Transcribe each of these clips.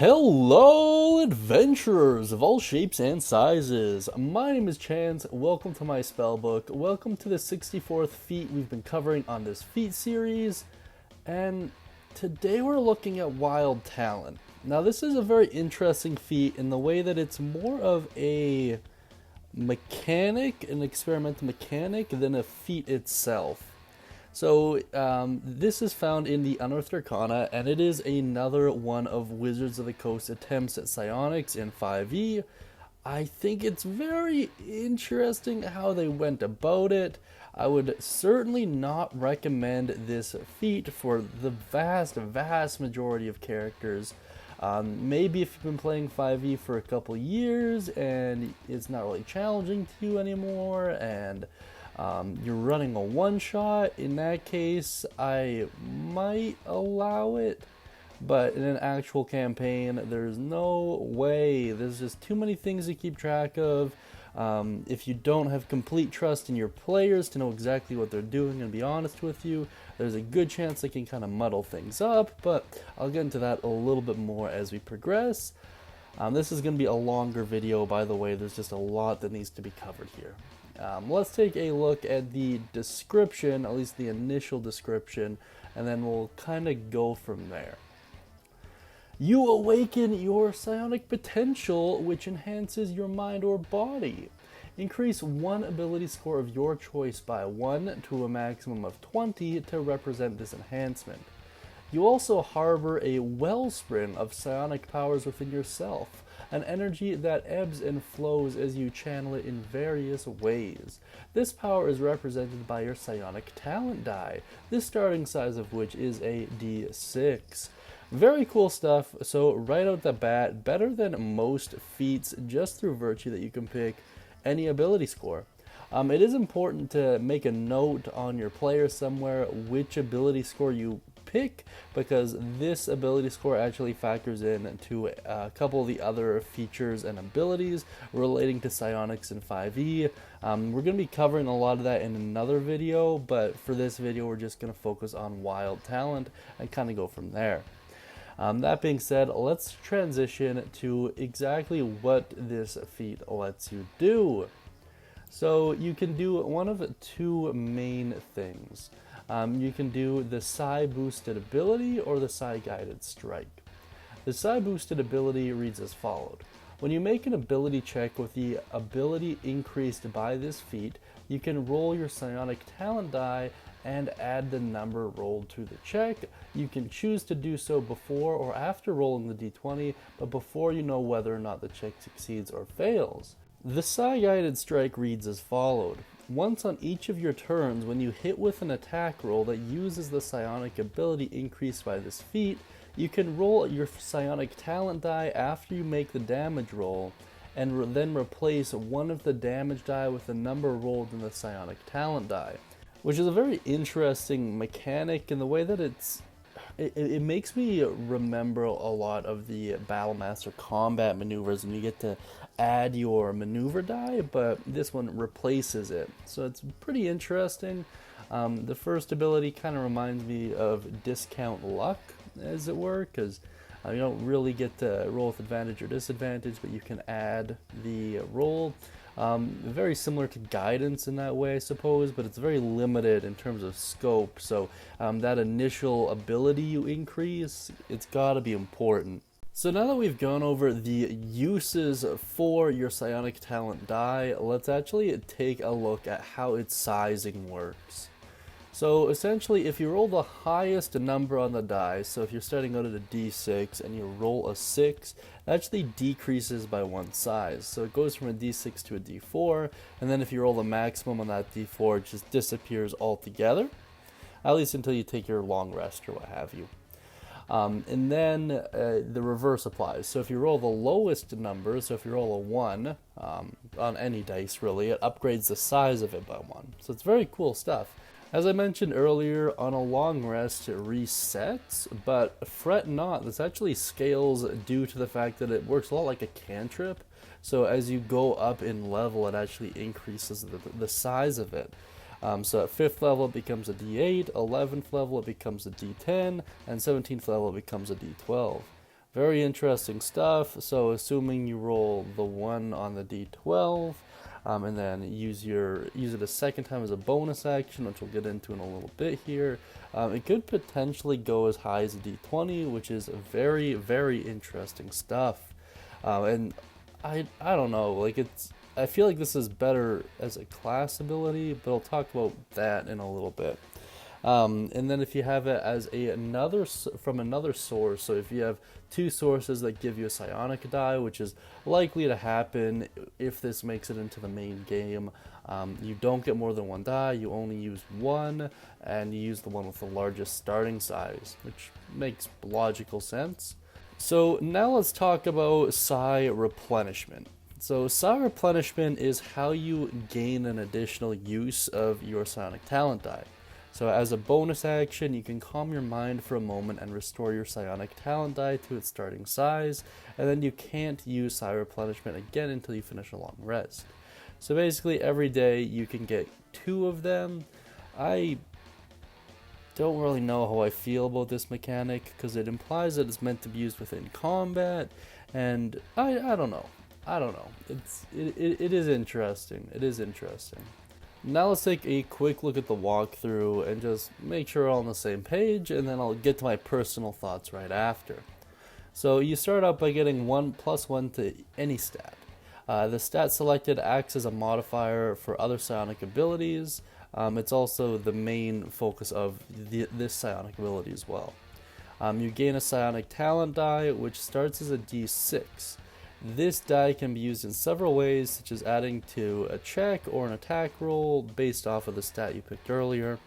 Hello, adventurers of all shapes and sizes. My name is Chance. Welcome to my spellbook. Welcome to the 64th feat we've been covering on this feat series. And today we're looking at Wild Talent. Now, this is a very interesting feat in the way that it's more of a mechanic, an experimental mechanic, than a feat itself. So this is found in the Unearthed Arcana, and it is another one of Wizards of the Coast attempts at psionics in 5e. I think it's very interesting how they went about it. I would certainly not recommend this feat for the vast majority of characters. Maybe if you've been playing 5e for a couple years and it's not really challenging to you anymore, and you're running a one-shot, in that case, I might allow it. But in an actual campaign, there's no way. There's just too many things to keep track of. If you don't have complete trust in your players to know exactly what they're doing and be honest with you, there's a good chance they can kind of muddle things up. But I'll get into that a little bit more as we progress. This is going to be a longer video, by the way. There's just a lot that needs to be covered here. Let's take a look at the description, at least the initial description, and then we'll kind of go from there. You awaken your psionic potential, which enhances your mind or body. Increase one ability score of your choice by 1 to a maximum of 20 to represent this enhancement. You also harbor a wellspring of psionic powers within yourself, an energy that ebbs and flows as you channel it in various ways. This power is represented by your psionic talent die, the starting size of which is a d6. Very cool stuff. So right out the bat, better than most feats just through virtue that you can pick any ability score. It is important to make a note on your player somewhere which ability score you pick, because this ability score actually factors in to a couple of the other features and abilities relating to psionics in 5e. We're going to be covering a lot of that in another video, but for this video we're just going to focus on Wild Talent and kind of go from there. That being said, let's transition to exactly what this feat lets you do. So you can do one of two main things. You can do the Psi-Boosted Ability or the Psi-Guided Strike. The Psi-Boosted Ability reads as followed. When you make an ability check with the ability increased by this feat, you can roll your psionic talent die and add the number rolled to the check. You can choose to do so before or after rolling the d20, but before you know whether or not the check succeeds or fails. The Psi-Guided Strike reads as followed. Once on each of your turns, when you hit with an attack roll that uses the psionic ability increased by this feat, you can roll your psionic talent die after you make the damage roll, and then replace one of the damage die with the number rolled in the psionic talent die, which is a very interesting mechanic in the way that it makes me remember a lot of the Battlemaster combat maneuvers, and you get to add your maneuver die, but this one replaces it. So it's pretty interesting. The first ability kind of reminds me of discount luck, as it were, because you don't really get to roll with advantage or disadvantage, but you can add the roll. Very similar to guidance in that way, I suppose, but it's very limited in terms of scope. So that initial ability you increase, it's got to be important. So now that we've gone over the uses for your psionic talent die, let's actually take a look at how its sizing works. So essentially, if you roll the highest number on the die, so if you're starting out at a d6 and you roll a 6, it actually decreases by one size. So it goes from a d6 to a d4, and then if you roll the maximum on that d4, it just disappears altogether, at least until you take your long rest or what have you. And then the reverse applies. So if you roll the lowest number, so if you roll a 1 on any dice really, it upgrades the size of it by 1. So it's very cool stuff. As I mentioned earlier, on a long rest it resets, but fret not, this actually scales due to the fact that it works a lot like a cantrip. So as you go up in level, it actually increases the size of it. So at 5th level it becomes a D8, 11th level it becomes a D10, and 17th level it becomes a D12. Very interesting stuff. So assuming you roll the 1 on the d12, and then use it a second time as a bonus action, which we'll get into in a little bit here. It could potentially go as high as a d20, which is very, very interesting stuff. And I don't know, like I feel like this is better as a class ability, but I'll talk about that in a little bit. And then if you have it as from another source, so if you have two sources that give you a psionic die, which is likely to happen if this makes it into the main game, you don't get more than one die, you only use one, and you use the one with the largest starting size, which makes logical sense. So now let's talk about Psi Replenishment. So Psi Replenishment is how you gain an additional use of your Psionic Talent die. So as a bonus action, you can calm your mind for a moment and restore your Psionic Talent die to its starting size, and then you can't use Psi Replenishment again until you finish a long rest. So basically every day you can get 2 of them. I don't really know how I feel about this mechanic, because it implies that it's meant to be used within combat, and I don't know. It is interesting. It is interesting. Now let's take a quick look at the walkthrough and just make sure we're all on the same page, and then I'll get to my personal thoughts right after. So you start out by getting 1+1 to any stat. The stat selected acts as a modifier for other psionic abilities. It's also the main focus of this psionic ability as well. You gain a psionic talent die, which starts as a d6. This die can be used in several ways, such as adding to a check or an attack roll based off of the stat you picked earlier.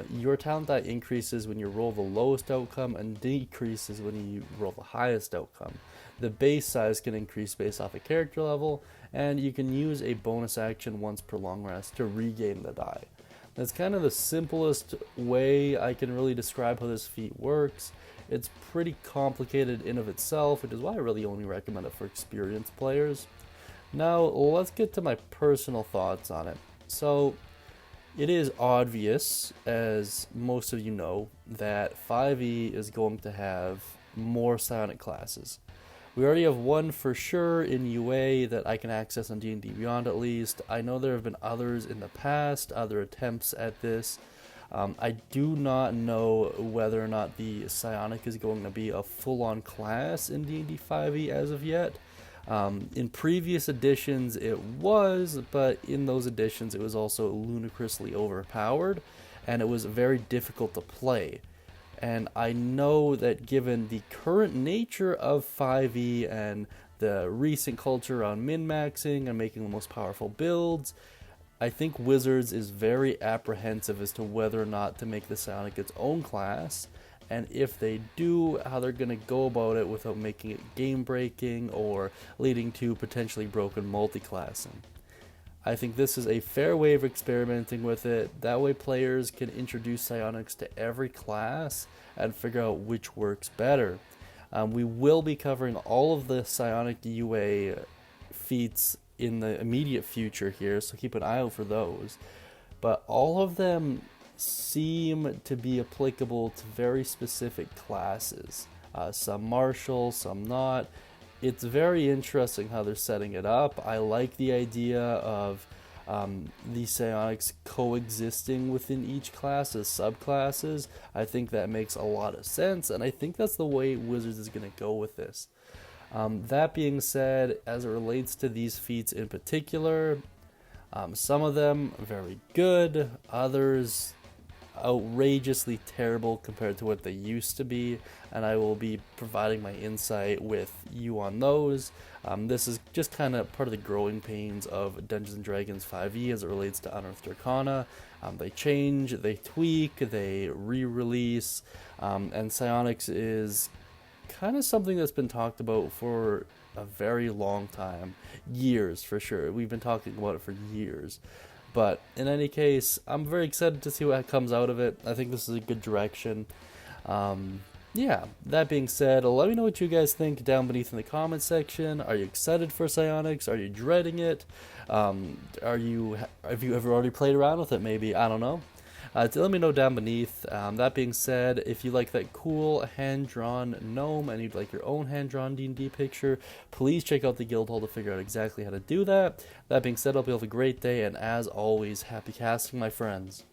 Your talent die increases when you roll the lowest outcome and decreases when you roll the highest outcome. The base size can increase based off a character level, and you can use a bonus action once per long rest to regain the die. That's kind of the simplest way I can really describe how this feat works. It's pretty complicated in of itself, which is why I really only recommend it for experienced players. Now let's get to my personal thoughts on it. So it is obvious, as most of you know, that 5e is going to have more psionic classes. We already have one for sure in UA that I can access on D&D Beyond at least. I know there have been others in the past, other attempts at this. I do not know whether or not the Psionic is going to be a full-on class in D&D 5e as of yet. In previous editions it was, but in those editions it was also ludicrously overpowered, and it was very difficult to play. And I know that given the current nature of 5e and the recent culture on min-maxing and making the most powerful builds, I think Wizards is very apprehensive as to whether or not to make the Psionic its own class, and if they do, how they're going to go about it without making it game-breaking or leading to potentially broken multi-classing. I think this is a fair way of experimenting with it. That way players can introduce psionics to every class and figure out which works better. We will be covering all of the psionic UA feats in the immediate future here, so keep an eye out for those. But all of them seem to be applicable to very specific classes. Some martial, some not. It's very interesting how they're setting it up. I like the idea of these psionics coexisting within each class as subclasses. I think that makes a lot of sense, and I think that's the way Wizards is going to go with this. That being said, as it relates to these feats in particular, some of them very good, others outrageously terrible compared to what they used to be, and I will be providing my insight with you on those. This is just kind of part of the growing pains of Dungeons & Dragons 5e as it relates to Unearthed Arcana. They change, they tweak, they re-release, and psionics is kind of something that's been talked about for a very long time. Years, for sure. We've been talking about it for years. But in any case, I'm very excited to see what comes out of it. I think this is a good direction. Yeah, that being said, let me know what you guys think down beneath in the comment section. Are you excited for psionics? Are you dreading it? Have you ever already played around with it maybe? I don't know. let me know down beneath. That being said, if you like that cool hand-drawn gnome and you'd like your own hand-drawn D&D picture, please check out the guild hall to figure out exactly how to do that. That being said, I hope you have a great day, and as always, happy casting, my friends.